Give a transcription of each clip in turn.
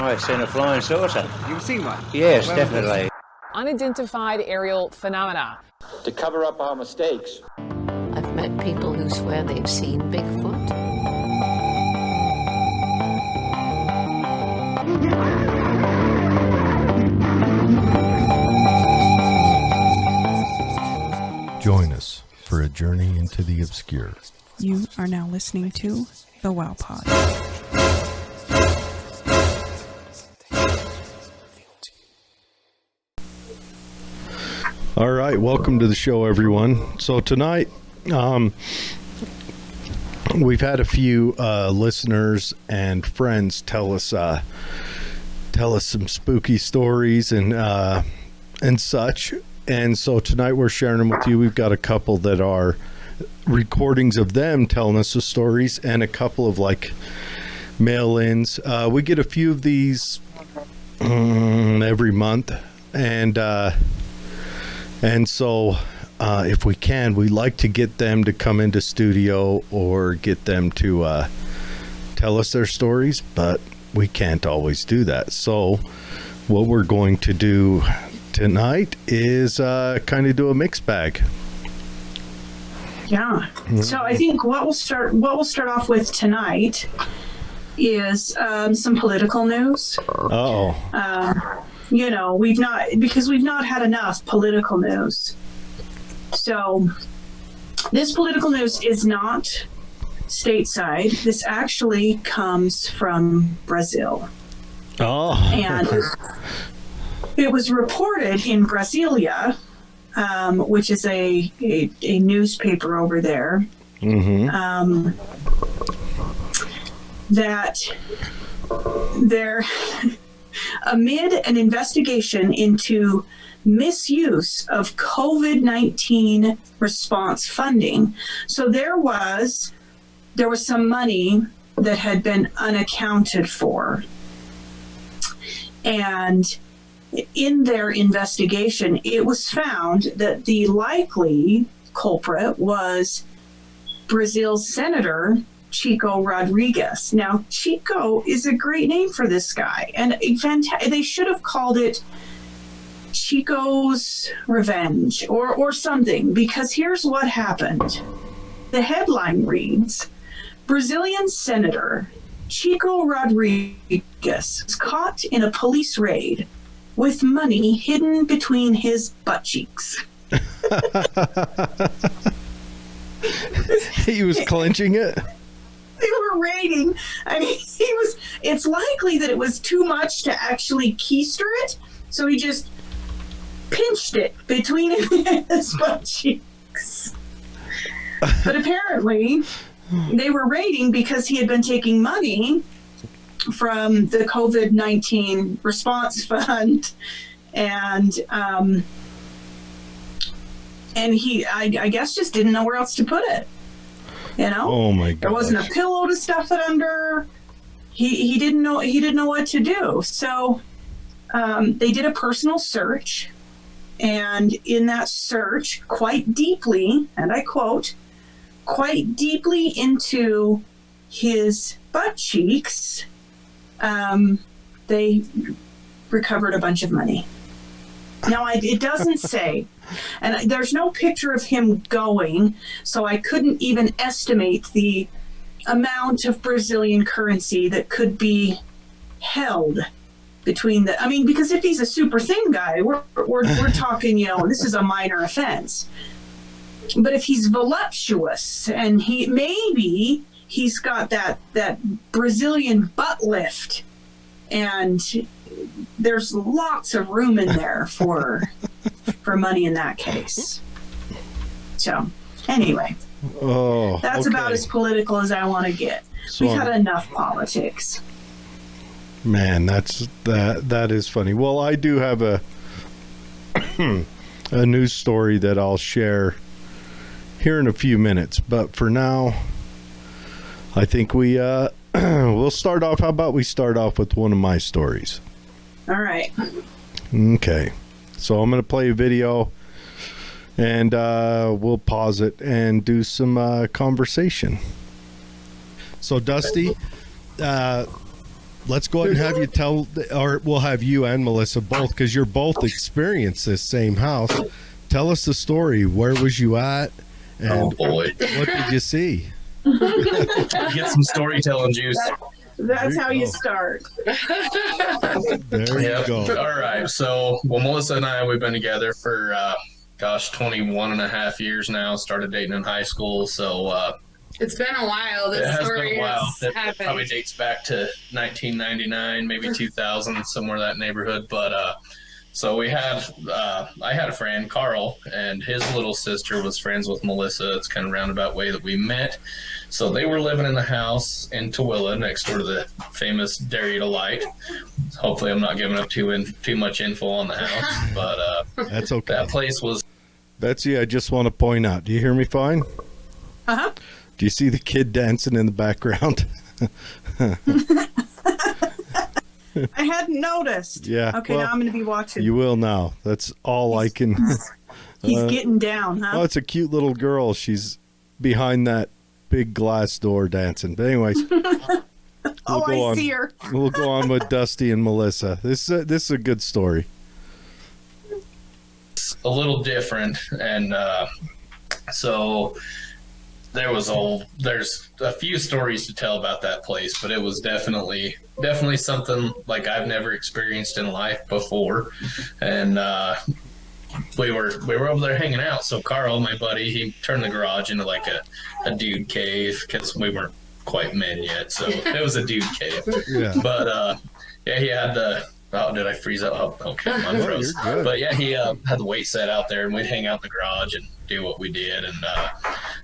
I've seen a flying saucer. You've seen one? Yes, definitely. Unidentified aerial phenomena. To cover up our mistakes. I've met people who swear they've seen Bigfoot. Join us for a journey into the obscure. You are now listening to The Wow Pod. All right, welcome to the show, everyone. So tonight, we've had a few listeners and friends tell us some spooky stories and such. And so tonight we're sharing them with you. We've got a couple that are recordings of them telling us the stories, and a couple of like mail-ins. We get a few of these every month, and so if we can, we like to get them to come into studio or get them to tell us their stories, but we can't always do that. So what we're going to do tonight is kind of do a mixed bag. Yeah. So I think what we'll start off with tonight is some political news. You know, we've not had enough political news. So this political news is not stateside. This actually comes from Brazil. And it was reported in Brasilia, which is a newspaper over there, that there, amid an investigation into misuse of COVID-19 response funding. So there was some money that had been unaccounted for. And in their investigation, it was found that the likely culprit was Brazil's Senator Chico Rodriguez. Now, Chico is a great name for this guy, and they should have called it Chico's Revenge or something, because here's what happened. The headline reads, Brazilian Senator Chico Rodriguez was caught in a police raid with money hidden between his butt cheeks. He was clenching it? They were raiding. I mean, it's likely that it was too much to actually keister it, so he just pinched it between his butt cheeks. But apparently, they were raiding because he had been taking money from the COVID-19 response fund, and he, I guess, just didn't know where else to put it. You know, oh my God, there wasn't a pillow to stuff it under. He didn't know what to do. So they did a personal search, and in that search, quite deeply, and I quote, quite deeply into his butt cheeks, they recovered a bunch of money. Now, it doesn't say, and there's no picture of him going, so I couldn't even estimate the amount of Brazilian currency that could be held between because if he's a super thin guy, we're talking, this is a minor offense. But if he's voluptuous and he's got that Brazilian butt lift, and there's lots of room in there for money in that case. So anyway, that's about as political as I want to get. So, we've had enough politics. Man, that is funny. Well, I do have a news story that I'll share here in a few minutes, but for now, I think we'll start off. How about we start off with one of my stories? All right. Okay. So I'm going to play a video, and we'll pause it and do some conversation. So, Dusty, let's go ahead and have you tell, or we'll have you and Melissa both, because you're both experienced this same house. Tell us the story. Where was you at? And Oh boy, what did you see? get some storytelling juice. That's you how go. you start. There you go. All right. So, well, Melissa and I, we've been together for, 21 and a half years now. Started dating in high school. So, It's been a while. it This has story been a while. has It happened. probably dates back to 1999, maybe 2000, somewhere in that neighborhood. But, so I had a friend, Carl, and his little sister was friends with Melissa. It's kind of roundabout way that we met. So they were living in the house in Tooele, next door to the famous Dairy Delight. Hopefully, I'm not giving up too much info on the house, but That's okay. that place was. Betsy, I just want to point out, do you hear me fine? Uh-huh. Do you see the kid dancing in the background? I hadn't noticed. Yeah, Okay, well, now I'm going to be watching. You will now. That's all I can. He's getting down, huh? Oh, it's a cute little girl. She's behind that big glass door dancing. But anyways, Oh, go I on. see her. we'll go on with Dusty and Melissa. This is a good story. A little different, and so there's a few stories to tell about that place, but it was definitely something like I've never experienced in life before. And we were over there hanging out. So Carl, my buddy, he turned the garage into like a dude cave, because we weren't quite men yet, so it was a dude cave. Yeah. But yeah, he had the. Oh, did I freeze up? Oh, okay, I'm No, froze. you're good. But yeah, he had the weight set out there, and we'd hang out in the garage and do what we did. And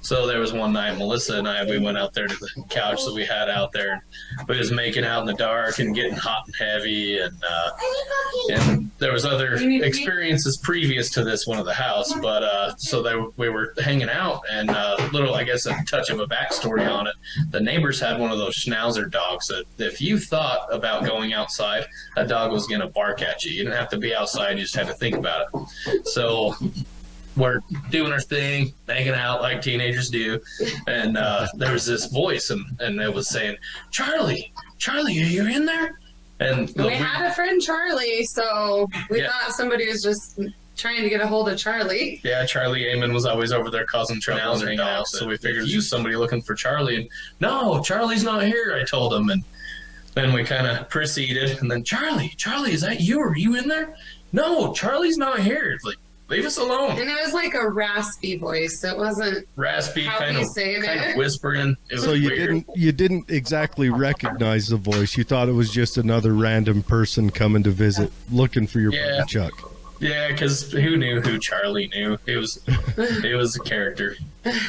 so there was one night, Melissa and I, we went out there to the couch that we had out there. And we was making out in the dark and getting hot and heavy. And there was other experiences previous to this one at the house. But so we were hanging out, and little, I guess, a touch of a backstory on it. The neighbors had one of those Schnauzer dogs that if you thought about going outside, that dog was going to bark at you. You didn't have to be outside. You just had to think about it. So we're doing our thing, hanging out like teenagers do. And there was this voice, and it was saying, Charlie, are you in there? And We had a friend, Charlie, so we Yeah. thought somebody was just trying to get a hold of Charlie. yeah, Charlie Amon was always over there causing trouble and hanging out. So we figured it was just somebody looking for Charlie. And no, Charlie's not here, I told him. And then we kind of proceeded. And then, Charlie, is that you? Are you in there? No, Charlie's not here. It's like, leave us alone. And it was like a raspy voice. It wasn't Raspy, How kind do of you say that? whispering. It was So you weird. didn't exactly recognize the voice. You thought it was just another random person coming to visit, looking for your Yeah. buddy Chuck. Yeah, because who knew who Charlie knew? It was a character.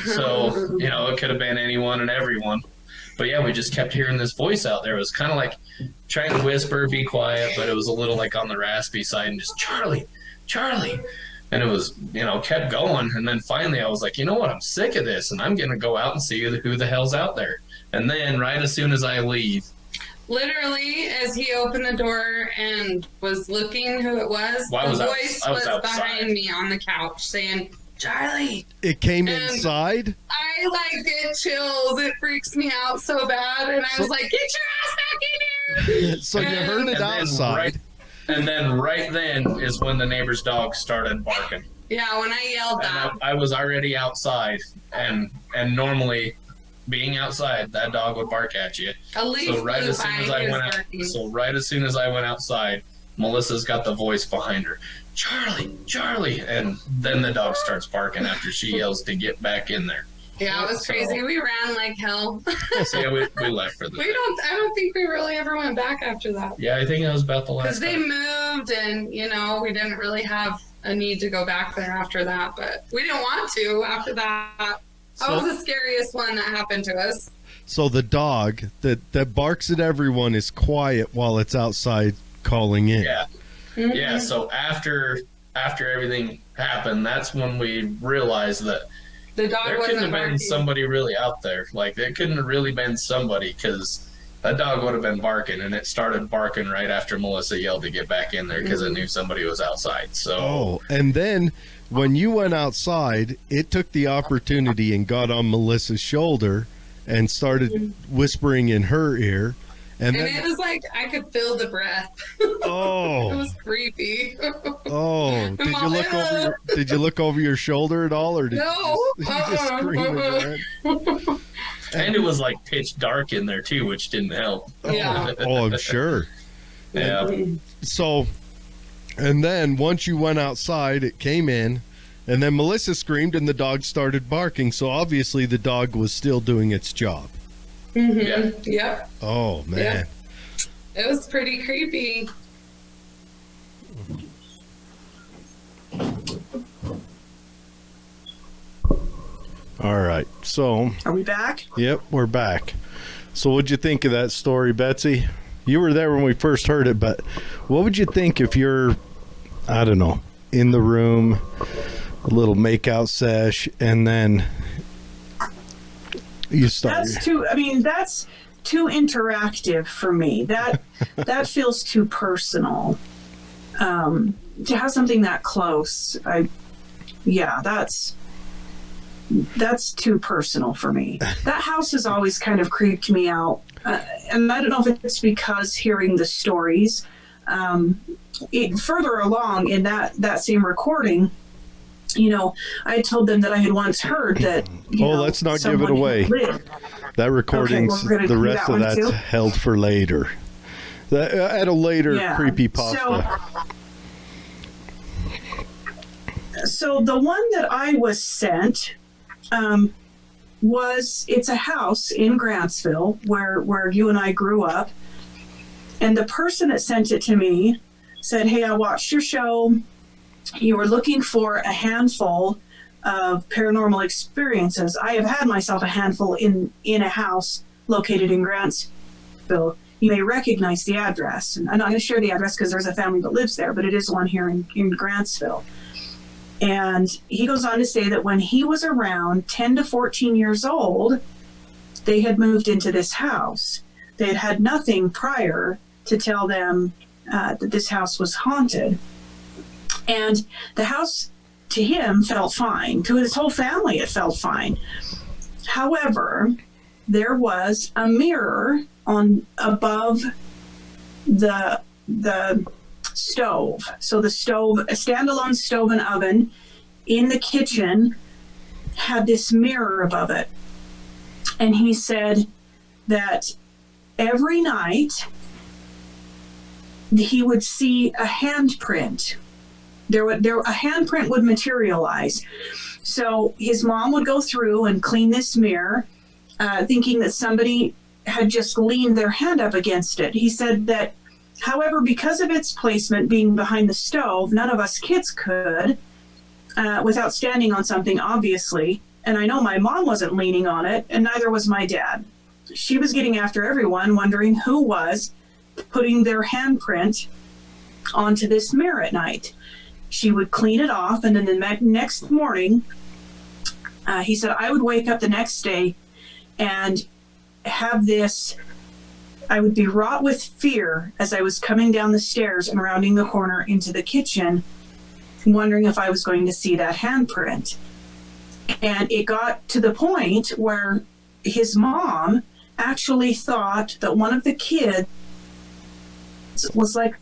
So, it could have been anyone and everyone. But yeah, we just kept hearing this voice out there. It was kind of like trying to whisper, be quiet, but it was a little like on the raspy side, and just Charlie. And it was, kept going. And then finally I was like, you know what? I'm sick of this, and I'm going to go out and see who the hell's out there. And then right as soon as I leave, literally as he opened the door and was looking who it was, Well, I the was out- voice I was was outside. behind me on the couch saying, Charlie. It came And- inside. I get chills. It freaks me out so bad. And I was like, get your ass back in here. So you heard it and outside. then right then is when the neighbor's dog started barking. Yeah, when I yelled that. And I was already outside, and normally being outside, that dog would bark at you. A leaf So right blew as soon by, as I he was went out, barking. so right as soon as I went outside, Melissa's got the voice behind her, Charlie, and then the dog starts barking after she yells to get back in there. Yeah, it was crazy. We ran like hell. So yeah, we left for the. I don't think we really ever went back after that. Yeah, I think that was about the Because last they time. moved and, we didn't really have a need to go back there after that. But we didn't want to after that. That was the scariest one that happened to us. So the dog that barks at everyone is quiet while it's outside calling in. Yeah. Mm-hmm. Yeah, so after everything happened, that's when we realized that The dog there couldn't wasn't have been barking. somebody really out there. Like, there couldn't have really been somebody, because that dog would have been barking, and it started barking right after Melissa yelled to get back in there because it knew somebody was outside. So, Oh, and then when you went outside, it took the opportunity and got on Melissa's shoulder and started whispering in her ear. And it was like I could feel the breath. Oh. It was creepy. Oh, did you look over your shoulder at all, or did you just scream again? And it was like pitch dark in there too, which didn't help. Yeah. Oh, I'm sure. Yeah. So, and then once you went outside, it came in, and then Melissa screamed, and the dog started barking. So obviously, the dog was still doing its job. Yeah. Yep. Oh man. Yeah. It was pretty creepy. All right. So, Are we back? yep, we're back. So, what'd you think of that story, Betsy? You were there when we first heard it, but what would you think if you're, I don't know, in the room, a little makeout sesh, and then you start? That's too interactive for me. That feels too personal. To have something that close, that's too personal for me. That house has always kind of creeped me out. And I don't know if it's because hearing the stories. Further along in that same recording, I had told them that I had once heard that. Let's not give it away. That recording's, okay, the rest of that's held for later. At a later creepypasta. So the one that I was sent it's a house in Grantsville where you and I grew up. And the person that sent it to me said, "Hey, I watched your show. You were looking for a handful of paranormal experiences. I have had myself a handful in a house located in Grantsville. You may recognize the address." And I'm not going to share the address because there's a family that lives there, but it is one here in Grantsville. And he goes on to say that when he was around 10 to 14 years old, they had moved into this house. They had had nothing prior to tell them that this house was haunted. And the house, to him, felt fine. To his whole family, it felt fine. However, there was a mirror above the stove. So the stove, a standalone stove and oven in the kitchen, had this mirror above it. And he said that every night he would see a handprint. A handprint would materialize. So his mom would go through and clean this mirror, thinking that somebody had just leaned their hand up against it. He said that, however, because of its placement being behind the stove, none of us kids could, without standing on something, obviously. And I know my mom wasn't leaning on it, and neither was my dad. She was getting after everyone, wondering who was putting their handprint onto this mirror at night. She would clean it off, and then the next morning, he said, I would wake up the next day and have this, I would be wrought with fear as I was coming down the stairs and rounding the corner into the kitchen, wondering if I was going to see that handprint. And it got to the point where his mom actually thought that one of the kids was like,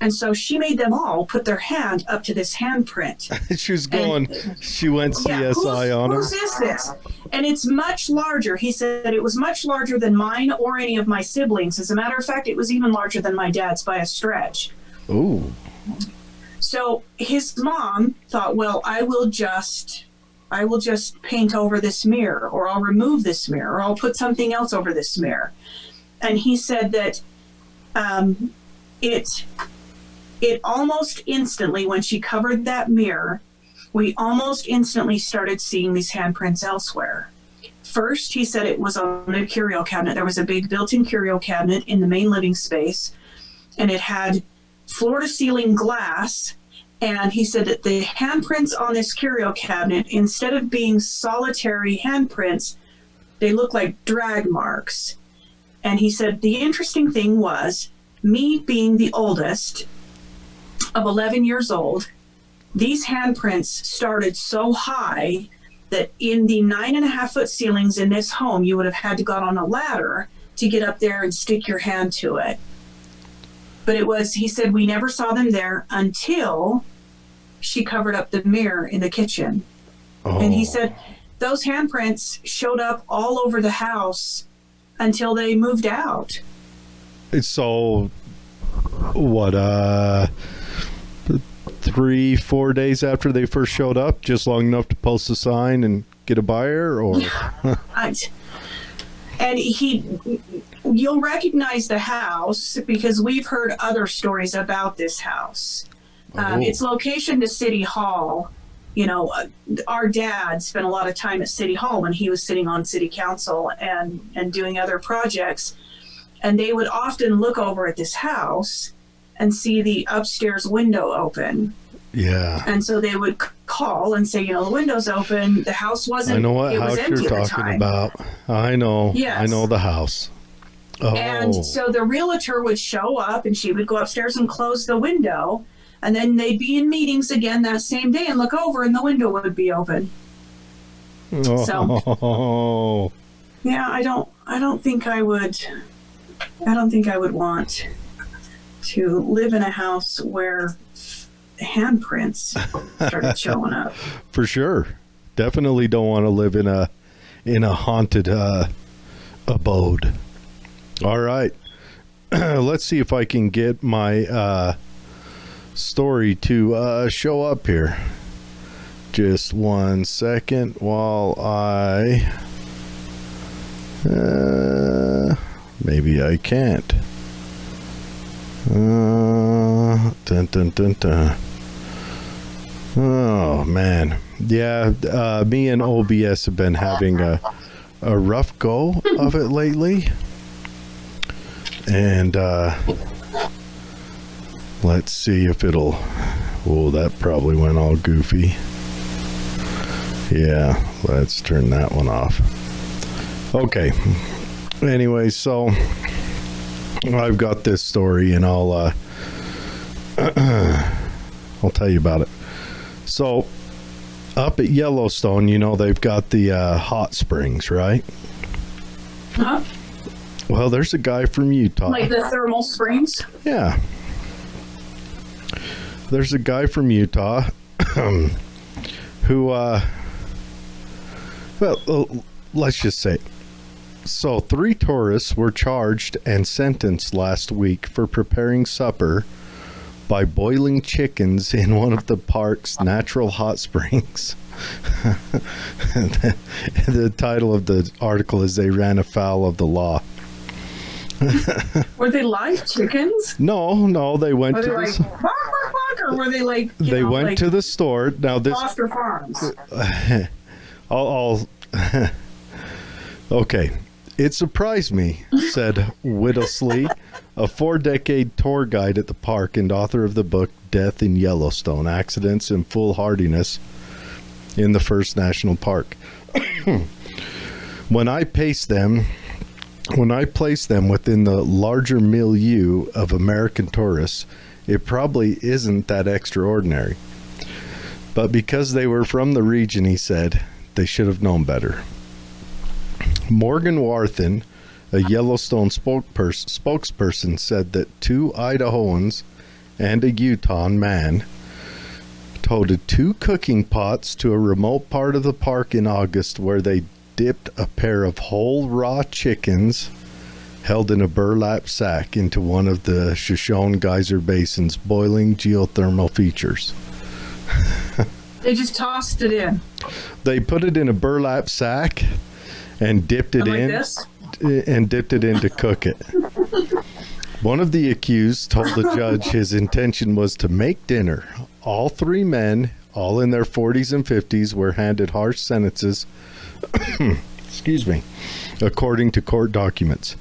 and so she made them all put their hand up to this handprint. She went CSI on her. Whose is this? And it's much larger. He said it was much larger than mine or any of my siblings. As a matter of fact, it was even larger than my dad's by a stretch. Ooh. So his mom thought, well, I will just paint over this mirror, or I'll remove this mirror, or I'll put something else over this mirror. And he said that it almost instantly, when she covered that mirror, we almost instantly started seeing these handprints elsewhere. First, he said it was on a curio cabinet. There was a big built-in curio cabinet in the main living space, and it had floor-to-ceiling glass. And he said that the handprints on this curio cabinet, instead of being solitary handprints, they look like drag marks. And he said the interesting thing was, me being the oldest of 11 years old, these handprints started so high that in the 9.5-foot ceilings in this home, you would have had to go on a ladder to get up there and stick your hand to it. But he said, we never saw them there until she covered up the mirror in the kitchen. Oh. And he said, those handprints showed up all over the house until they moved out. So, what, 3-4 days after they first showed up, just long enough to post a sign and get a buyer, or? And you'll recognize the house because we've heard other stories about this house. Its location to City Hall. You know, our dad spent a lot of time at City Hall when he was sitting on City Council and doing other projects. And they would often look over at this house and see the upstairs window open. Yeah. And so they would call and say, the window's open. The house wasn't. I know what it house was empty you're at the talking time. about. I know. Yes. I know the house. Oh. And so the realtor would show up and she would go upstairs and close the window. And then they'd be in meetings again that same day and look over and the window would be open. So, yeah, I don't think I would want to live in a house where handprints started showing up. For sure. Definitely don't want to live in a haunted abode. All right. Let's see if I can get my story to show up here. Just 1 second while I maybe I can't. Dun, dun, dun, dun. Oh man, yeah. Me and OBS have been having a rough go of it lately, and let's see if it'll. Oh, that probably went all goofy. Yeah, let's turn that one off. Okay. Anyway, so I've got this story, and I'll tell you about it. So, up at Yellowstone, they've got the hot springs, right? Huh? Well, there's a guy from Utah. Like the thermal springs? Yeah. There's a guy from Utah who, let's just say. So, 3 tourists were charged and sentenced last week for preparing supper by boiling chickens in one of the park's natural hot springs. The title of the article is "They Ran Afoul of the Law." Were they live chickens? No, they went Were to they like, bark, bark, bark, or were they like, they went like to the store. Now this Foster Farms? I'll okay. It surprised me, said Whittlesley, a 4-decade tour guide at the park and author of the book Death in Yellowstone, Accidents and Foolhardiness in the First National Park. When I placed them within the larger milieu of American tourists, it probably isn't that extraordinary. But because they were from the region, he said, they should have known better. Morgan Warthen, a Yellowstone spokesperson, said that 2 Idahoans and a Utah man toted 2 cooking pots to a remote part of the park in August where they dipped a pair of whole raw chickens held in a burlap sack into one of the Shoshone Geyser Basin's boiling geothermal features. They just tossed it in. They put it in a burlap sack and dipped it like in this? and dipped it in to cook it. One of the accused told the judge his intention was to make dinner. All 3 men, all in their 40s and 50s, were handed harsh sentences excuse me, according to court documents.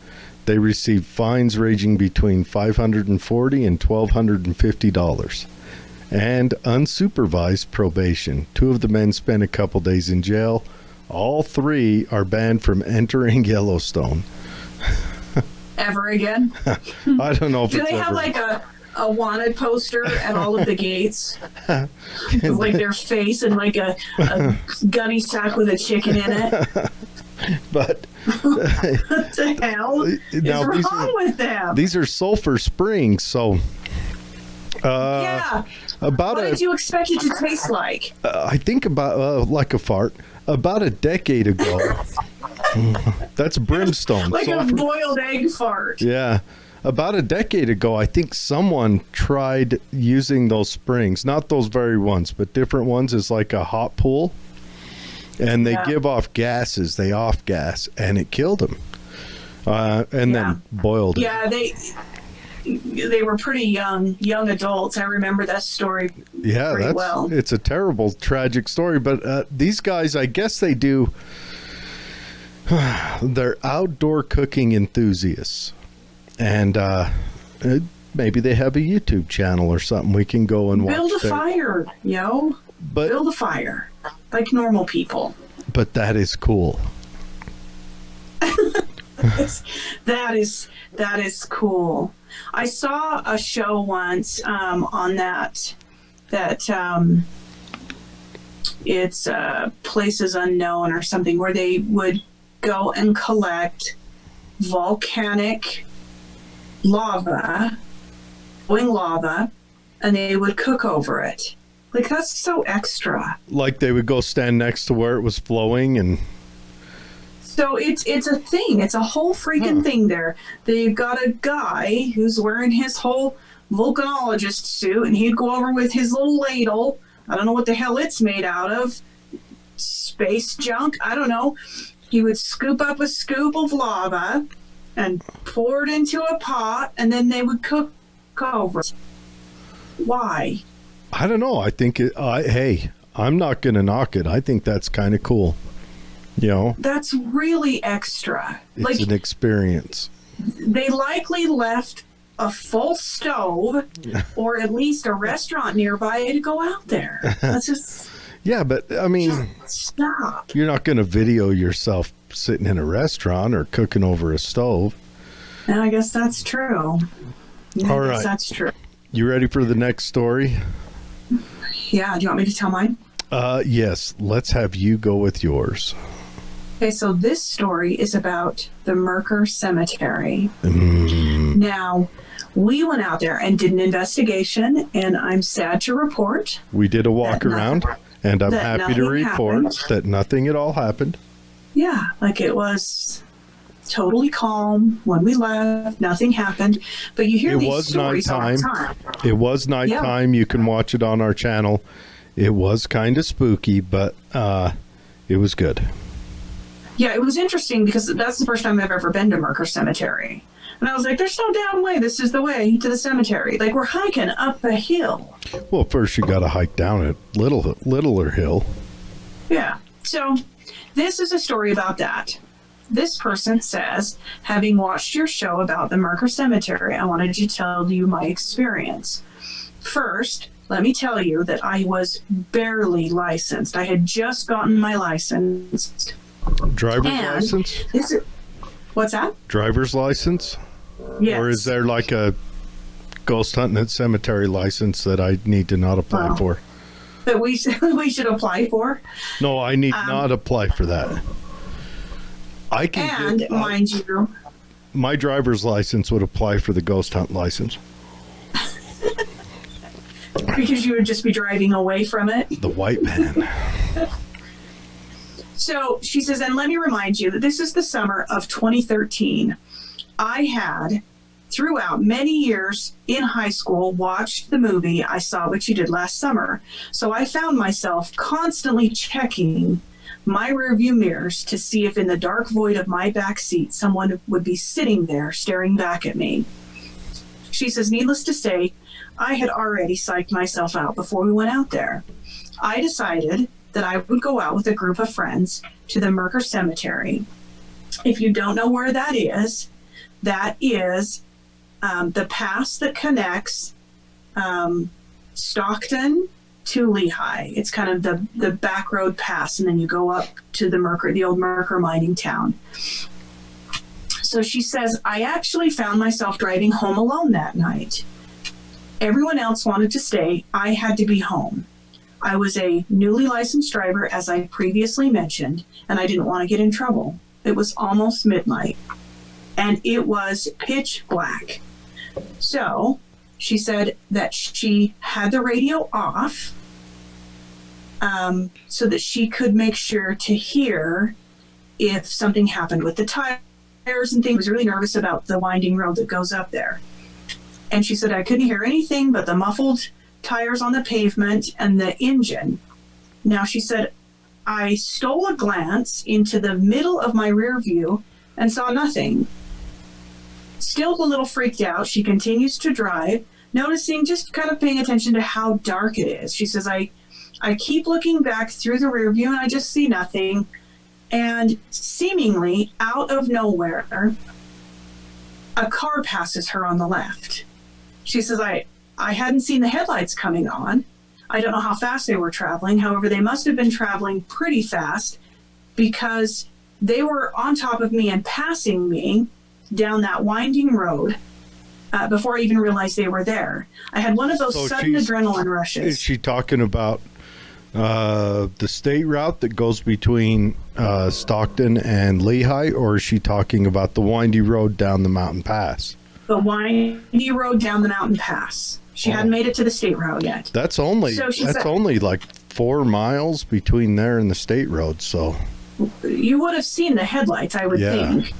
They received fines ranging between $540 and $1,250 and unsupervised probation. 2 of the men spent a couple days in jail. All 3 are banned from entering Yellowstone. Ever again? I don't know if Do it's they have ever. like a wanted poster at all of the gates? With like their face and like a gunny sack with a chicken in it? But What the hell is wrong with them? These are sulfur springs, so Yeah. about What did you expect it to taste like? I think about like a fart. About a decade ago. That's brimstone. Like sulfur. a boiled egg fart. Yeah. About a decade ago, I think someone tried using those springs, not those very ones, but different ones as like a hot pool. And they give off gases. They off gas, and it killed them. And then boiled it. Yeah, they were pretty young adults. I remember that story pretty well. It's a terrible, tragic story. But these guys, I guess they do. They're outdoor cooking enthusiasts, and maybe they have a YouTube channel or something. We can go and Build watch a fire, yo. But build a fire like normal people. But that is cool. That is cool. I saw a show once on that it's Places Unknown or something, where they would go and collect volcanic lava, and they would cook over it. Like, that's so extra. Like they would go stand next to where it was flowing and... So it's a thing. It's a whole freaking thing there. They've got a guy who's wearing his whole volcanologist suit, and he'd go over with his little ladle. I don't know what the hell it's made out of. Space junk? I don't know. He would scoop up a scoop of lava and pour it into a pot, and then they would cook over it. Why? I don't know. I think hey, I'm not going to knock it. I think that's kind of cool. You know, that's really extra. It's like an experience. They likely left a full stove or at least a restaurant nearby to go out there. That's just... Yeah, but I mean, stop. You're not going to video yourself sitting in a restaurant or cooking over a stove. And I guess that's true. All right. That's true. You ready for the next story? Yeah. Do you want me to tell mine? Yes. Let's have you go with yours. Okay, so this story is about the Merker Cemetery. Now, we went out there and did an investigation, and I'm sad to report. We did a walk around, and I'm happy to report happened. that nothing at all happened. Yeah, like it was totally calm when we left. Nothing happened. But you hear these stories all the time. It was nighttime. You can watch it on our channel. It was kind of spooky, but it was good. Yeah, it was interesting because that's the first time I've ever been to Merker Cemetery. And I was like, there's no damn way this is the way to the cemetery. Like, we're hiking up a hill. Well, first you got to hike down a littler hill. Yeah. So this is a story about that. This person says, having watched your show about the Merker Cemetery, I wanted to tell you my experience. First, let me tell you that I was barely licensed. I had just gotten my license. Driver's license? What's that? Driver's license? Yes. Or is there like a ghost hunting at cemetery license that I need to not apply for? That we should apply for? No, I need not apply for that. I can and mind you, my driver's license would apply for the ghost hunt license. Because you would just be driving away from it? The white van. So she says, and let me remind you that this is the summer of 2013. I had, throughout many years in high school, watched the movie I Saw What You Did Last Summer. So I found myself constantly checking my rearview mirrors to see if in the dark void of my back seat, someone would be sitting there staring back at me. She says, needless to say, I had already psyched myself out before we went out there. I decided that I would go out with a group of friends to the Merker Cemetery. If you don't know where that is the pass that connects Stockton to Lehigh. It's kind of the back road pass, and then you go up to the old Merker mining town. So she says, I actually found myself driving home alone that night. Everyone else wanted to stay. I had to be home. I was a newly licensed driver, as I previously mentioned, and I didn't want to get in trouble. It was almost midnight, and it was pitch black. So she said that she had the radio off so that she could make sure to hear if something happened with the tires and things. She was really nervous about the winding road that goes up there. And she said, I couldn't hear anything but the muffled tires on the pavement and the engine. Now, she said, I stole a glance into the middle of my rear view and saw nothing. Still a little freaked out, she continues to drive, noticing, just kind of paying attention to how dark it is. She says, I keep looking back through the rear view and I just see nothing. And seemingly out of nowhere, a car passes her on the left. She says, I hadn't seen the headlights coming on. I don't know how fast they were traveling. However, they must have been traveling pretty fast because they were on top of me and passing me down that winding road before I even realized they were there. I had one of those sudden adrenaline rushes. Is she talking about the state route that goes between Stockton and Lehigh, or is she talking about the windy road down the mountain pass? The windy road down the mountain pass. She hadn't made it to the state road yet. That's only only like 4 miles between there and the state road. So you would have seen the headlights, I would think.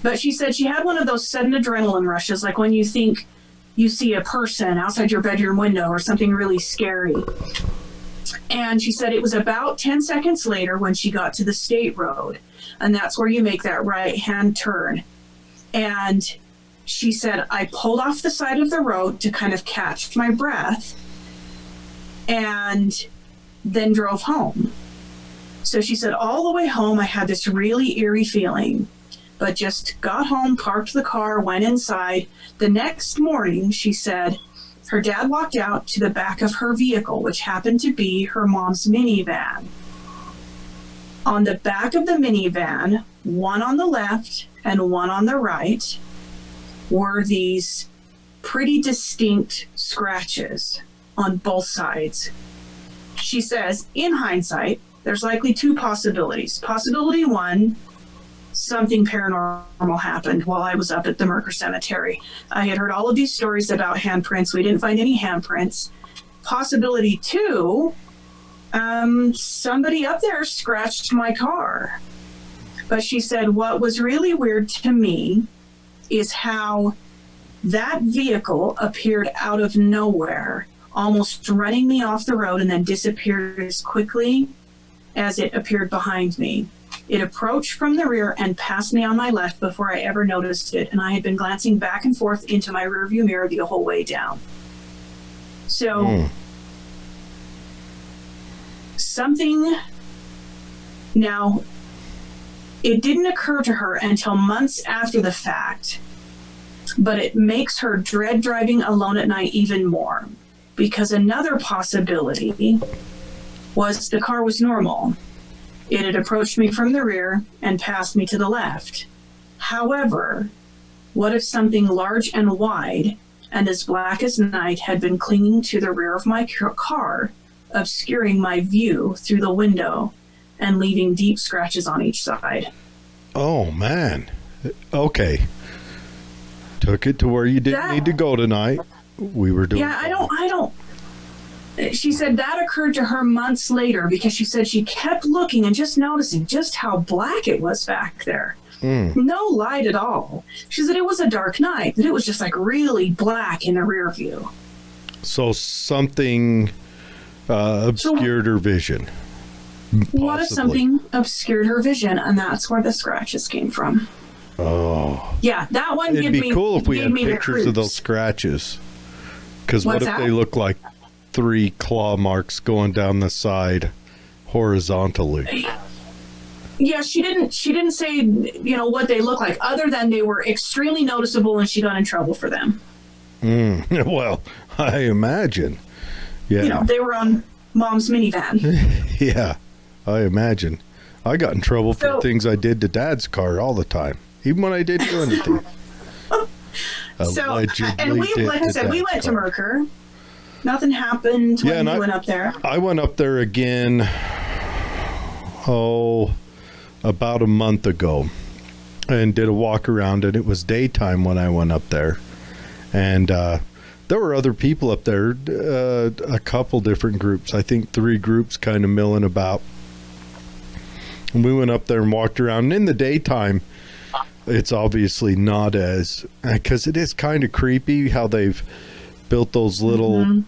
But she said she had one of those sudden adrenaline rushes, like when you think you see a person outside your bedroom window or something really scary. And she said it was about 10 seconds later when she got to the state road, and that's where you make that right-hand turn. And she said, I pulled off the side of the road to kind of catch my breath and then drove home. So she said, all the way home, I had this really eerie feeling, but just got home, parked the car, went inside. The next morning, she said, her dad walked out to the back of her vehicle, which happened to be her mom's minivan. On the back of the minivan, one on the left and one on the right, were these pretty distinct scratches on both sides. She says, in hindsight, there's likely 2 possibilities. Possibility 1, something paranormal happened while I was up at the Merker Cemetery. I had heard all of these stories about handprints. We didn't find any handprints. Possibility 2, somebody up there scratched my car. But she said what was really weird to me is how that vehicle appeared out of nowhere, almost running me off the road, and then disappeared as quickly as it appeared behind me. It approached from the rear and passed me on my left before I ever noticed it, and I had been glancing back and forth into my rearview mirror the whole way down. So, something... Now, it didn't occur to her until months after the fact, but it makes her dread driving alone at night even more, because another possibility was the car was normal. It had approached me from the rear and passed me to the left. However, what if something large and wide and as black as night had been clinging to the rear of my car, obscuring my view through the window and leaving deep scratches on each side? Oh, man. Okay. Took it to where you didn't need to go tonight. We were doing... Yeah, I don't... She said that occurred to her months later because she said she kept looking and just noticing just how black it was back there. No light at all. She said it was a dark night, but it was just like really black in the rear view. So something obscured her vision. Possibly. What if something obscured her vision, and that's where the scratches came from? Oh. Yeah, that one It'd be cool if we had pictures of those scratches. Because what if they look like 3 claw marks going down the side horizontally? Yeah, she didn't say, what they look like, other than they were extremely noticeable and she got in trouble for them. Well, I imagine. Yeah. They were on Mom's minivan. Yeah, I imagine. I got in trouble for things I did to Dad's car all the time, even when I didn't do anything. And we, like I said, we went to Merker. Nothing happened when we went up there. I went up there again, about a month ago and did a walk around, and it was daytime when I went up there. And there were other people up there, a couple different groups. I think 3 groups kind of milling about. And we went up there and walked around. And in the daytime, it's obviously not as, because it is kind of creepy how they've built those little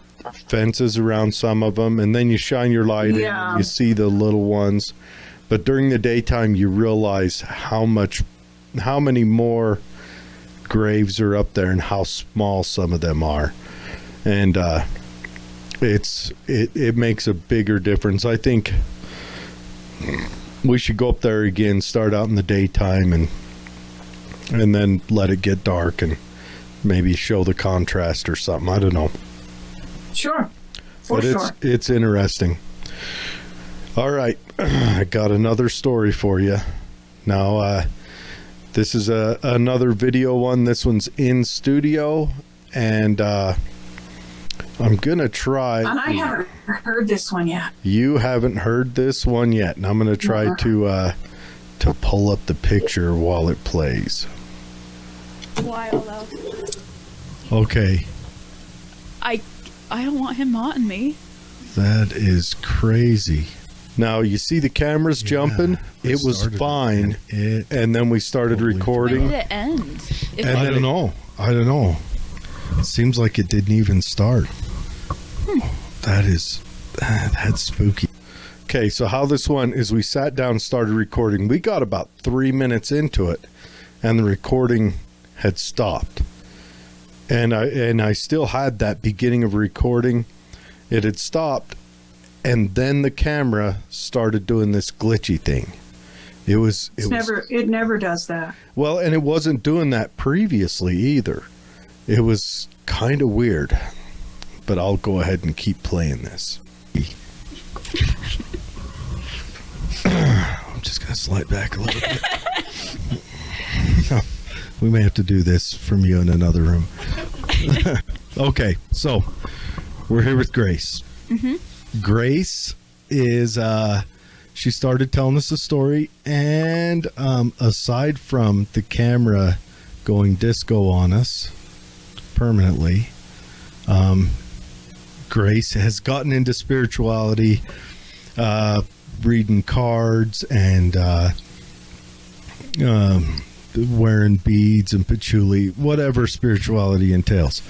fences around some of them, and then you shine your light in and you see the little ones. But during the daytime, you realize how many more graves are up there and how small some of them are. And it makes a bigger difference. I think we should go up there again, start out in the daytime, and then let it get dark and maybe show the contrast or something. I don't know. Sure. But it's interesting. All right. I got another story for you. Now, this is another video one. This one's in studio, and I'm going to try. And I haven't heard this one yet. You haven't heard this one yet, and I'm going to try to pull up the picture while it plays. Wild though. Okay. I don't want him haunting me. That is crazy. Now, you see the cameras jumping? It was fine. And then we started recording. When did it end? I don't know. It seems like it didn't even start. That's spooky. Okay, so how this went is we sat down and started recording. We got about 3 minutes into it, and the recording had stopped. And I still had that beginning of recording. It had stopped, and then the camera started doing this glitchy thing. It never does that. Well, and it wasn't doing that previously either. It was kind of weird. But I'll go ahead and keep playing this. I'm just going to slide back a little bit. We may have to do this from you in another room. Okay, so we're here with Grace. Grace is, she started telling us a story, and aside from the camera going disco on us permanently, Grace has gotten into spirituality, reading cards and wearing beads and patchouli, whatever spirituality entails.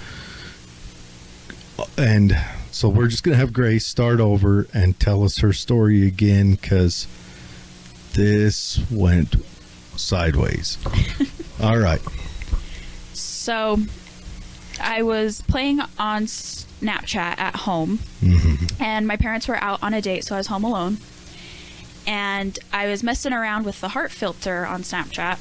And so we're just going to have Grace start over and tell us her story again, because this went sideways. All right. So I was playing on Snapchat at home, and my parents were out on a date, so I was home alone. And I was messing around with the heart filter on Snapchat,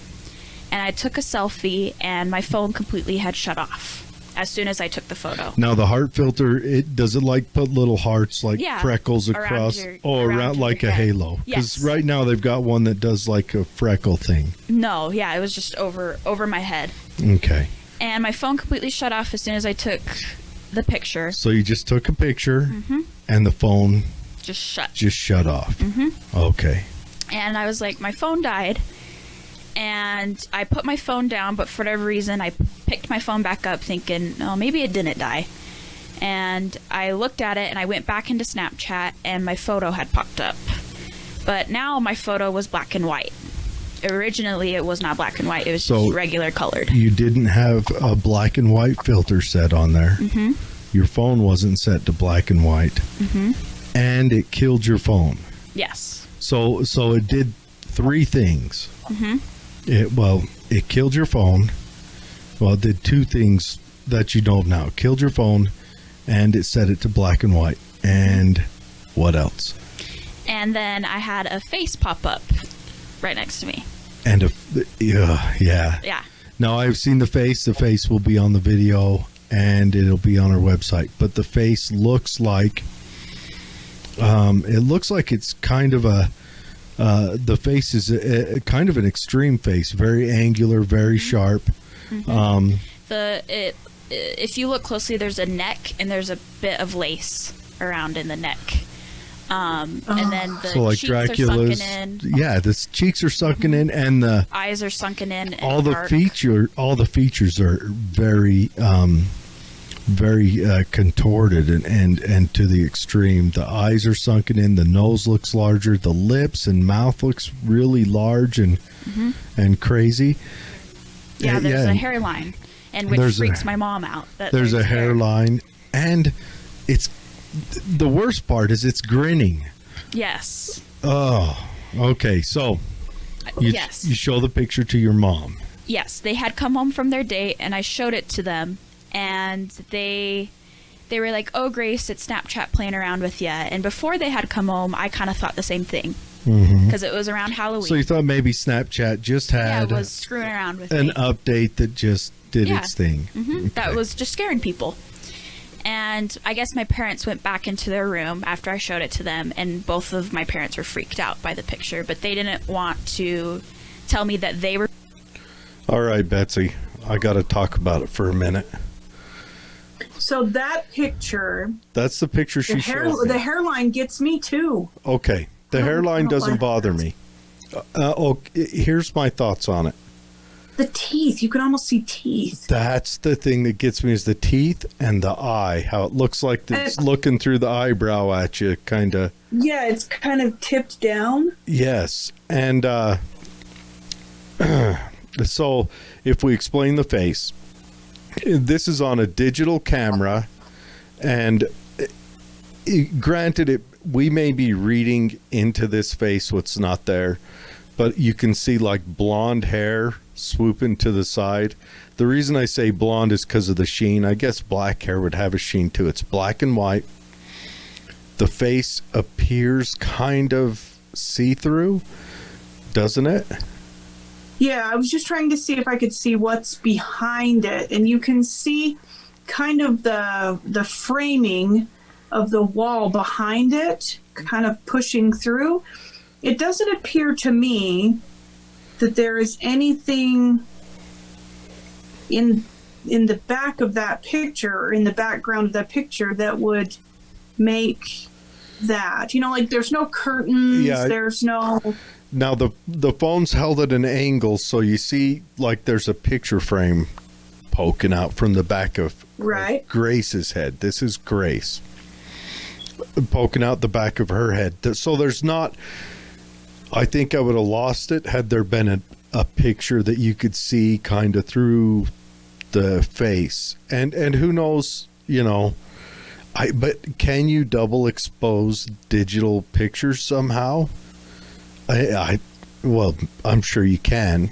and I took a selfie, and my phone completely had shut off as soon as I took the photo. Now the heart filter, does it like put little hearts like freckles across, around like a halo? Because right now they've got one that does like a freckle thing. No, it was just over my head. Okay. And my phone completely shut off as soon as I took the picture. So you just took a picture, and the phone just shut off. Okay. And I was like, my phone died. And I put my phone down, but for whatever reason, I picked my phone back up thinking, oh, maybe it didn't die. And I looked at it, and I went back into Snapchat, and my photo had popped up. But now my photo was black and white. Originally, it was not black and white. It was just regular colored. You didn't have a black and white filter set on there. Your phone wasn't set to black and white. And it killed your phone. Yes. So it did 3 things. It killed your phone. Well, it did 2 things that you know of now. It killed your phone, and it set it to black and white. And what else? And then I had a face pop up right next to me. And yeah. Now, I've seen the face. The face will be on the video, and it'll be on our website. But the face looks like it's kind of the face is a kind of an extreme face, very angular, very sharp. If you look closely, there's a neck, and there's a bit of lace around in the neck. And then the So like cheeks are Dracula's, sunken in. yeah, the cheeks are sunken in, and the Eyes are sunken in. And all the dark. features are very contorted and to the extreme. The eyes are sunken in, the nose looks larger, the lips and mouth looks really large and crazy. Yeah, there's a hairline, and which freaks my mom out. There's a hairline, and it's the worst part is it's grinning. Yes. Oh, okay. So you show the picture to your mom. Yes, they had come home from their date, and I showed it to them, and they were like, "Oh, Grace, it's Snapchat playing around with you." And before they had come home, I kind of thought the same thing because it was around Halloween. So you thought maybe Snapchat just had was screwing around with an me. update that just did its thing. Okay. That was just scaring people. And I guess my parents went back into their room after I showed it to them, and both of my parents were freaked out by the picture, but they didn't want to tell me that they were. All right, Betsy, I got to talk about it for a minute. So that picture, That's the picture she showed me. the hairline gets me too. Okay, the hairline doesn't bother me. Here's my thoughts on it. The teeth, you can almost see teeth. That's the thing that gets me is the teeth and the eye, how it looks like it's looking through the eyebrow at you, kind of. Yeah, it's kind of tipped down. Yes, and so if we explain the face, this is on a digital camera, and granted, we may be reading into this face what's not there, but you can see like blonde hair swooping to the side. The reason I say blonde is because of the sheen. I guess black hair would have a sheen too. It's black and white. The face appears kind of see-through, doesn't it? Yeah, I was just trying to see if I could see what's behind it, and you can see kind of the framing of the wall behind it, kind of pushing through. It doesn't appear to me that there is anything in the back of that picture, or in the background of that picture, that would make that. You know, like there's no curtains, there's no... Now, the phone's held at an angle, so you see like there's a picture frame poking out from the back of Grace's head. This is Grace. Poking out the back of her head. So there's not... I think I would have lost it had there been a picture that you could see kind of through the face. And who knows, you know... But can you double expose digital pictures somehow? Well, I'm sure you can,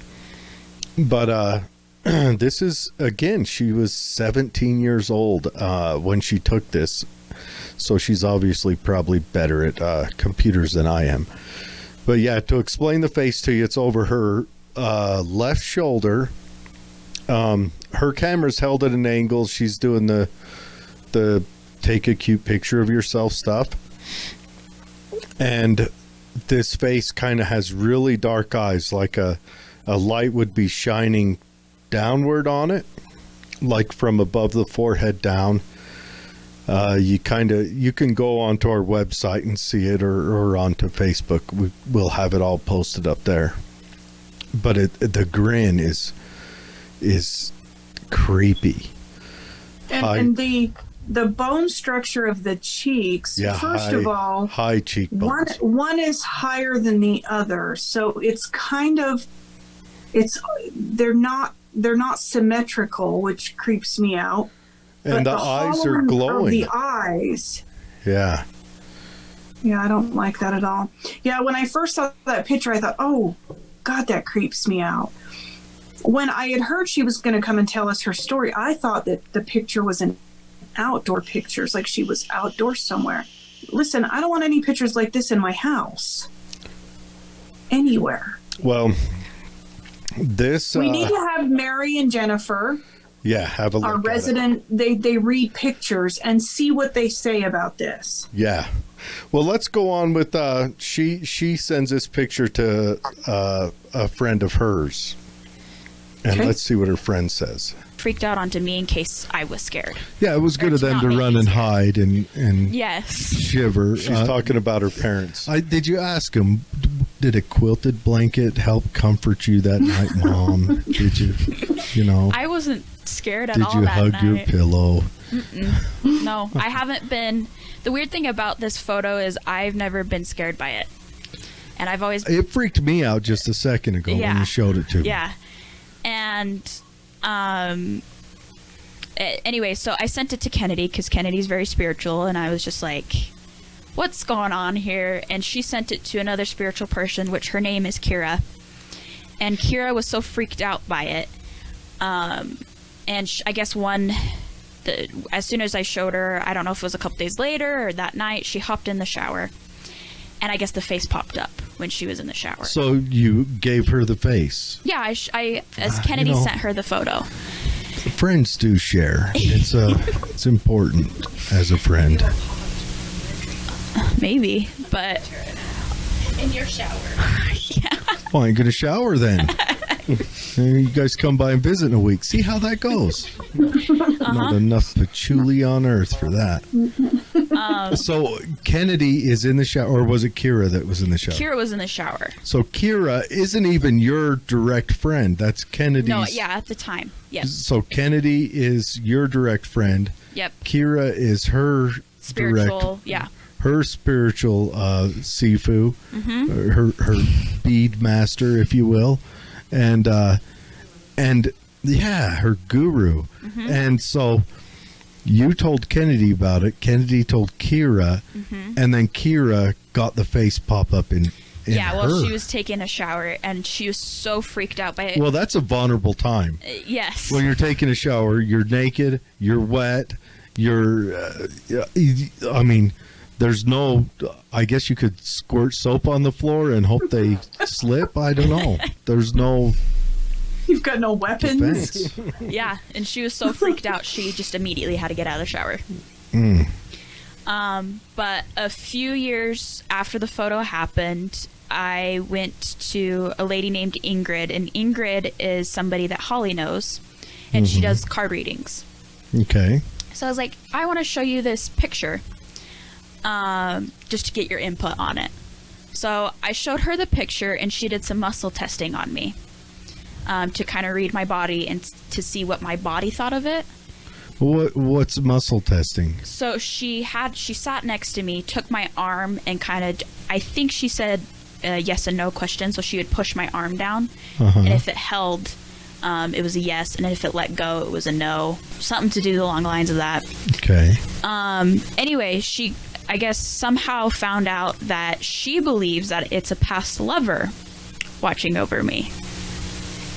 but this is, again, she was 17 years old when she took this, so she's obviously probably better at computers than I am. But yeah, to explain the face to you, it's over her left shoulder. Her camera's held at an angle. She's doing the take a cute picture of yourself stuff, and this face kind of has really dark eyes, like a light would be shining downward on it, like from above the forehead down. You can go onto our website and see it, or onto Facebook. We'll have it all posted up there. But the grin is creepy. And the bone structure of the cheeks, first of all, high cheekbones. One is higher than the other, so it's kind of, they're not symmetrical, which creeps me out. And the eyes are glowing. The eyes. Yeah. Yeah, I don't like that at all. Yeah, when I first saw that picture, I thought, oh, God, that creeps me out. When I had heard she was going to come and tell us her story, I thought that the picture was an outdoor pictures, like she was outdoors somewhere. Listen, I don't want any pictures like this in my house. Anywhere. Well, this... we need to have Mary and Jennifer... Yeah, have a look. Our resident, they read pictures and see what they say about this. Yeah. Well, let's go on with she sends this picture to a friend of hers. And let's see what her friend says. Freaked out onto me in case I was scared. Yeah, it was good of them not to make run me and scared. hide and Yes. shiver. She's talking about her parents. Did you ask them, did a quilted blanket help comfort you that night, Mom? Did you, I wasn't scared at did all you that hug night. your pillow? No, I haven't been. The weird thing about this photo is I've never been scared by it. And I've always... It freaked me out just a second ago when you showed it to me. Yeah. And anyway, so I sent it to Kennedy because Kennedy's very spiritual, and I was just like, what's going on here? And she sent it to another spiritual person, which her name is Kira. And Kira was so freaked out by it. And I guess as soon as I showed her, I don't know if it was a couple days later or that night, she hopped in the shower. And I guess the face popped up when she was in the shower. So you gave her the face. Yeah, as Kennedy sent her the photo. Friends do share. It's important as a friend. Maybe, but In your shower. Well, I ain't gonna shower then. You guys come by and visit in a week. See how that goes. Not enough patchouli on earth for that. So Kennedy is in the shower, or was it Kira that was in the shower? Kira was in the shower. So Kira isn't even your direct friend. That's Kennedy's. No, yeah, at the time. Yes. So Kennedy is your direct friend. Yep. Kira is her Spiritual, direct, her spiritual sifu, Mm-hmm. her bead master, if you will, and yeah, her guru. Mm-hmm. And so you told Kennedy about it. Kennedy told Kira, and then Kira got the face pop up in yeah, well, her. she was taking a shower, and she was so freaked out by it. Well, that's a vulnerable time. Yes. When you're taking a shower, you're naked, you're wet, I mean, there's no, I guess you could squirt soap on the floor and hope they slip. I don't know. There's no. You've got no weapons. defense. Yeah, and she was so freaked out, she just immediately had to get out of the shower. But a few years after the photo happened, I went to a lady named Ingrid, and Ingrid is somebody that Holly knows, and she does card readings. Okay. So I was like, I want to show you this picture, just to get your input on it. So I showed her the picture, and she did some muscle testing on me, to kind of read my body and to see what my body thought of it. What's muscle testing? So she sat next to me, took my arm, and kind of, I think she said yes and no question. So she would push my arm down, and if it held, it was a yes, and if it let go, it was a no. Something to do along the lines of that. Okay. Anyway, she, I guess, somehow found out that she believes that it's a past lover watching over me.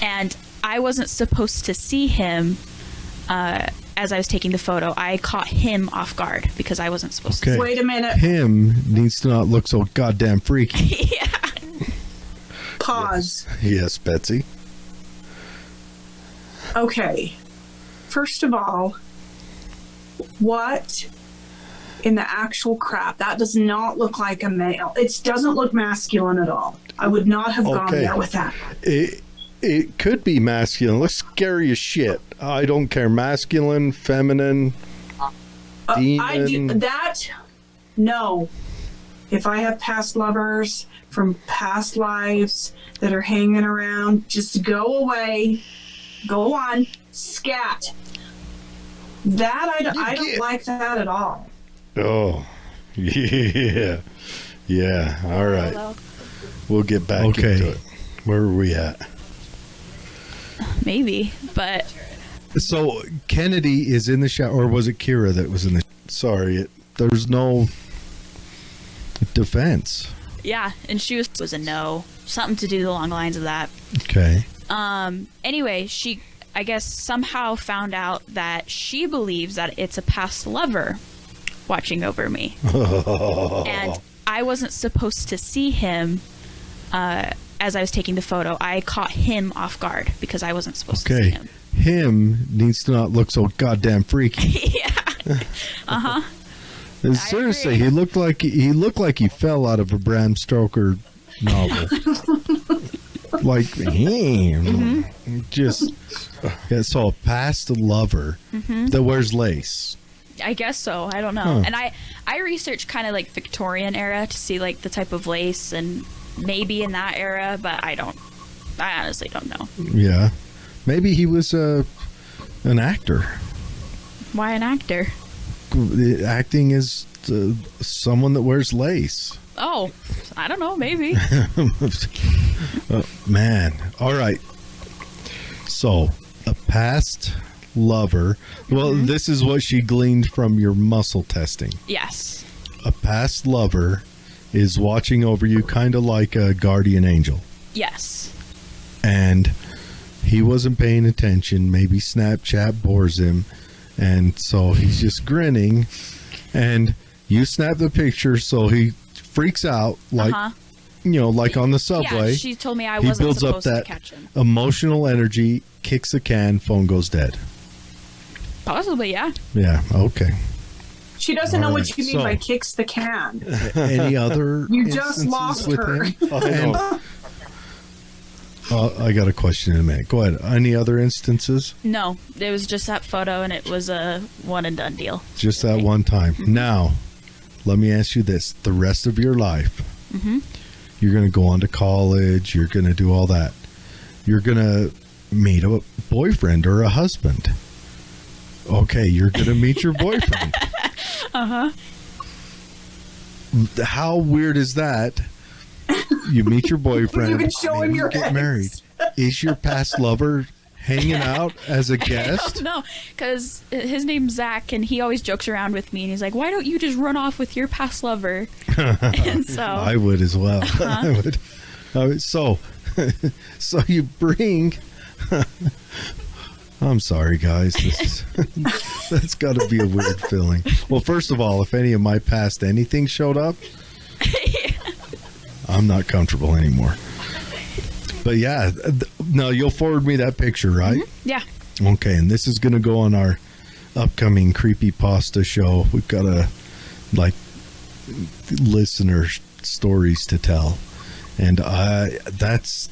And I wasn't supposed to see him as I was taking the photo. I caught him off guard because I wasn't supposed to. Wait a minute. Him needs to not look so goddamn freaky. Yeah. Pause. Yes, Betsy. Okay. First of all, what in the actual crap? That does not look like a male. It doesn't look masculine at all. I would not have gone there with that. It could be masculine. Looks scary as shit. I don't care. Masculine, feminine, demon. I do that. No. If I have past lovers from past lives that are hanging around, just go away. Go on. Scat. That I don't like that at all. Oh, yeah. Yeah, all right. Hello. We'll get back into it. Where are we at? Maybe, but So Kennedy is in the shower, or was it Kira that was in the? Sorry, there's no defense. yeah, and she was a no. Something to do along the lines of that. Okay. Anyway, she, I guess, somehow found out that she believes that it's a past lover watching over me. And I wasn't supposed to see him as I was taking the photo. I caught him off guard because I wasn't supposed to see him. Him needs to not look so goddamn freaky. Yeah. Seriously, he looked like he fell out of a Bram Stoker novel. Like him. Just so a past lover that wears lace. I guess so. I don't know. Huh. And I researched kind of like Victorian era to see like the type of lace and maybe in that era, but I honestly don't know. Yeah. Maybe he was an actor. Why an actor? Acting is someone that wears lace. Oh, I don't know. Maybe. Man. All right. So, a past lover. Well, this is what she gleaned from your muscle testing. Yes. A past lover is watching over you kind of like a guardian angel. Yes. And he wasn't paying attention. Maybe Snapchat bores him. And so he's just grinning. And you snap the picture, so he freaks out like, like on the subway. Yeah, she told me I he wasn't builds supposed up to that catch him. emotional energy, kicks the can, phone goes dead. Possibly, yeah. Yeah, okay. She doesn't know All what right, you mean so- by kicks the can. Any other You just instances lost with her. him? And- I got a question in a minute. Go ahead. Any other instances? No, it was just that photo, and it was a one and done deal. Just that one time. Now, let me ask you this. The rest of your life, you're going to go on to college. You're going to do all that. You're going to meet a boyfriend or a husband. Okay, you're going to meet your boyfriend. How weird is that? You meet your boyfriend. You can show him maybe your you get ex. married. Is your past lover hanging out as a I guest? don't know, because his name's Zach, and he always jokes around with me, and he's like, "Why don't you just run off with your past lover?" And so I would as well. I would. So you bring. I'm sorry, guys. That's got to be a weird feeling. Well, first of all, if any of my past anything showed up, I'm not comfortable anymore. But yeah, no, you'll forward me that picture, right? yeah. Okay, and this is going to go on our upcoming creepypasta show. We've got listener stories to tell, and that's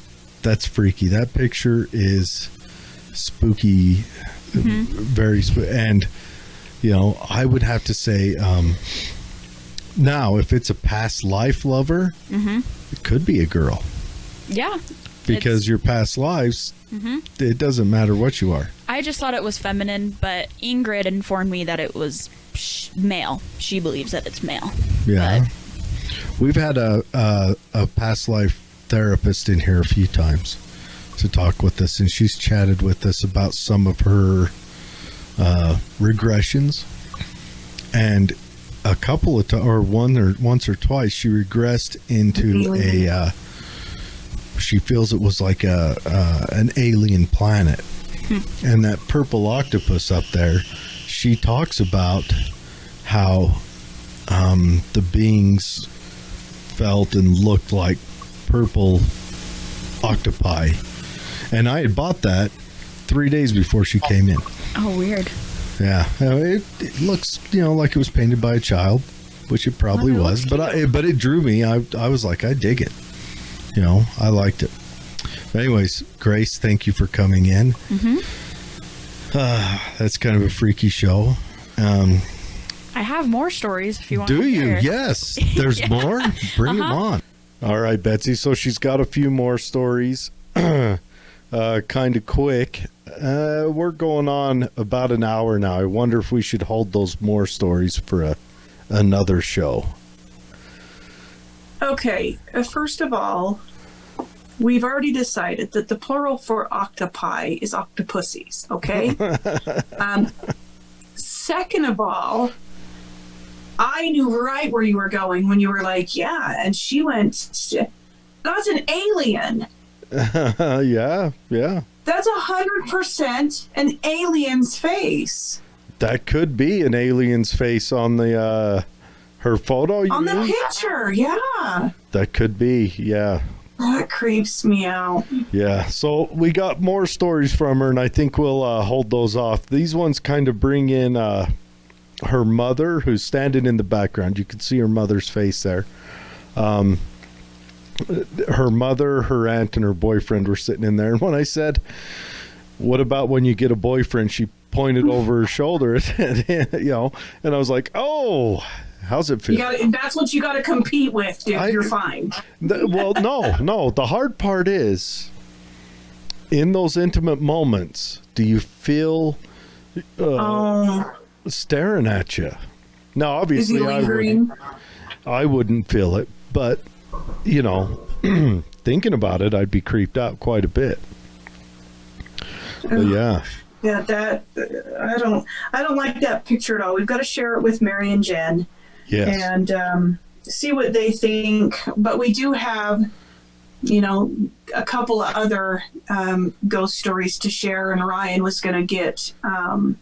freaky. That picture is spooky, very spooky. And I would have to say, now if it's a past life lover, it could be a girl. Yeah. Because your past lives, it doesn't matter what you are. I just thought it was feminine, but Ingrid informed me that it was male. She believes that it's male. Yeah. We've had a past life therapist in here a few times to talk with us, and she's chatted with us about some of her regressions. And a couple of once or twice, she regressed into she feels it was like an alien planet. And that purple octopus up there, she talks about how the beings felt and looked like purple octopi. And I had bought that 3 days before she came in. Oh, weird. Yeah, it looks like it was painted by a child, which it probably was. But it drew me. I was like, I dig it. I liked it. But anyways, Grace, thank you for coming in. That's kind of a freaky show. I have more stories if you want Do to you? hear. Yes. There's more? Bring them on. All right, Betsy. So she's got a few more stories. Kind of quick. We're going on about an hour now. I wonder if we should hold those more stories for another show. Okay, first of all, we've already decided that the plural for octopi is octopussies, okay? Second of all, I knew right where you were going when you were like, yeah, and she went, that's an alien. Yeah. That's 100% an alien's face. That could be an alien's face on the her photo. On the picture, yeah. That could be, yeah. That creeps me out. Yeah, so we got more stories from her, and I think we'll hold those off. These ones kind of bring in her mother, who's standing in the background. You can see her mother's face there. her mother, her aunt, and her boyfriend were sitting in there. And when I said, "What about when you get a boyfriend?" she pointed over her shoulder, and, and I was like, "Oh, how's it feel?" That's what you got to compete with, dude. You're fine. Well, no. The hard part is, in those intimate moments, do you feel staring at you? Now, obviously, I wouldn't feel it, but thinking about it, I'd be creeped out quite a bit. But yeah. Yeah, that I don't like that picture at all. We've got to share it with Mary and Jen. Yes. And see what they think. But we do have, a couple of other ghost stories to share, and Ryan was going to get and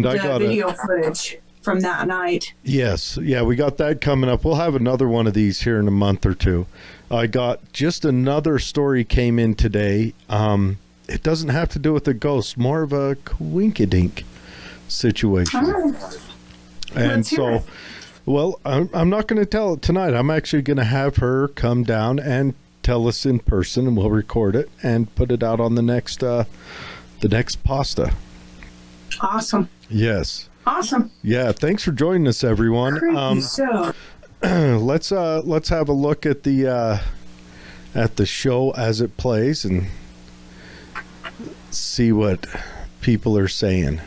I got video footage from that night. Yes. Yeah, we got that coming up. We'll have another one of these here in a month or two. I got just another story came in today. It doesn't have to do with a ghost, more of a coinkydink situation. And so, well, I'm not going to tell it tonight. I'm actually going to have her come down and tell us in person, and we'll record it and put it out on the next pasta. Awesome. Yes. Awesome. Yeah. Thanks for joining us, everyone. Let's have a look at the show as it plays and see what people are saying.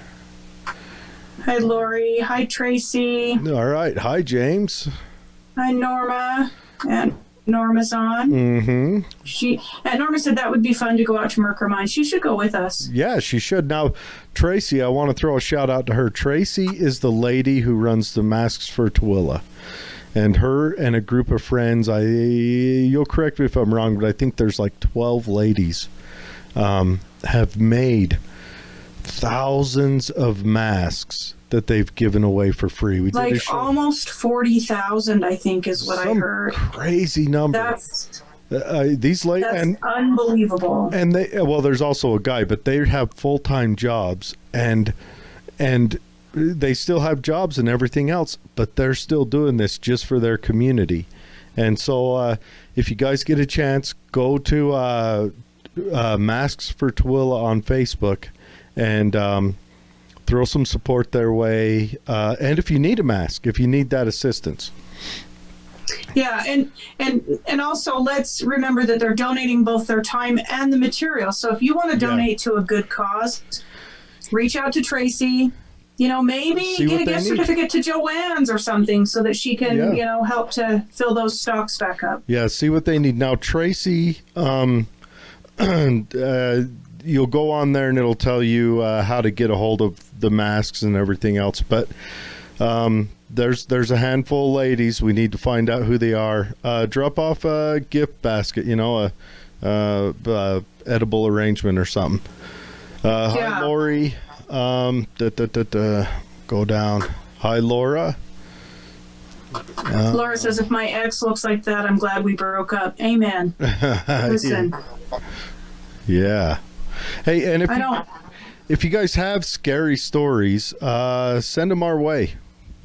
Hi, Lori. Hi, Tracy. All right. Hi, James. Hi, Norma. And Norma's on. Mm-hmm. Norma said that would be fun to go out to Merker Mine. She should go with us. Yeah, she should. Now, Tracy, I want to throw a shout out to her. Tracy is the lady who runs the Masks for Tooele. And her and a group of friends, you'll correct me if I'm wrong, but I think there's like 12 ladies, have made thousands of masks that they've given away for free. We did a show. Almost 40,000, I think, is what I heard. Crazy number. That's unbelievable. And there's also a guy, but they have full-time jobs and they still have jobs and everything else, but they're still doing this just for their community. And so if you guys get a chance, go to Masks for Tooele on Facebook and throw some support their way. And if you need a mask, if you need that assistance. Yeah, and also let's remember that they're donating both their time and the material. So if you want to donate to a good cause, reach out to Tracy. Maybe get a gift certificate to Joanne's or something so that she can, help to fill those stocks back up. Yeah, see what they need. Now, Tracy, you'll go on there and it'll tell you how to get a hold of the masks and everything else. But there's a handful of ladies. We need to find out who they are. Drop off a gift basket, a edible arrangement or something. Hi, Lori. Go down. Hi, Laura. Laura says, if my ex looks like that, I'm glad we broke up. Amen. Listen. Yeah. Hey, and if you guys have scary stories, send them our way.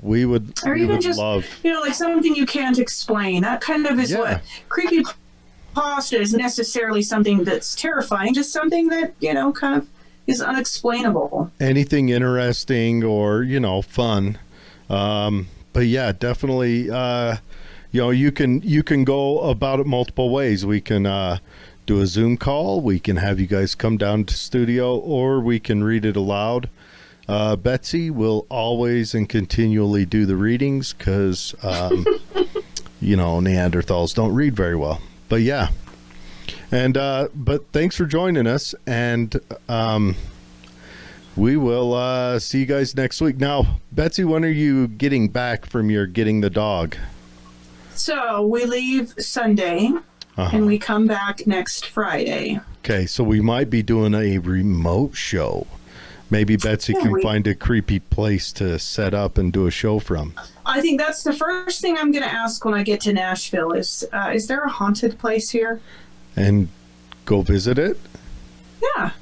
We would love. Like something you can't explain. That kind of is what creepy pasta is necessarily something that's terrifying, just something that, kind of is unexplainable. Anything interesting or, fun. But yeah, definitely, you can go about it multiple ways. We can do a Zoom call. We can have you guys come down to studio, or we can read it aloud. Betsy will always and continually do the readings because, Neanderthals don't read very well. But yeah. And but thanks for joining us, and we will see you guys next week. Now, Betsy, when are you getting back from your getting the dog? So we leave Sunday, and we come back next Friday. Okay, so we might be doing a remote show. Maybe Betsy can find a creepy place to set up and do a show from. I think that's the first thing I'm going to ask when I get to Nashville is there a haunted place here? And go visit it? Yeah.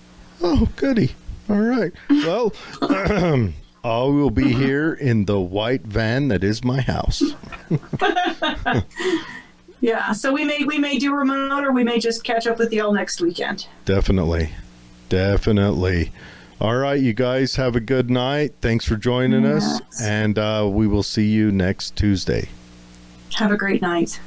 Oh, goody. All right. Well, I will be here in the white van that is my house. Yeah, so we may do remote, or we may just catch up with y'all next weekend. Definitely. All right, you guys have a good night. Thanks for joining us, and we will see you next Tuesday. Have a great night.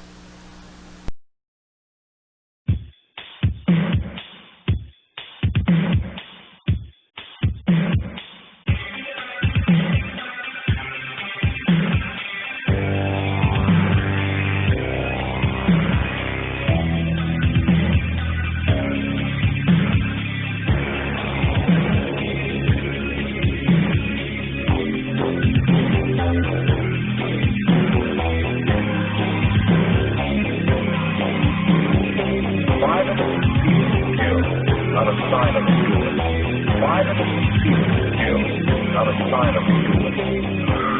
Not a sign of a human. Why does it feel not a sign of a human?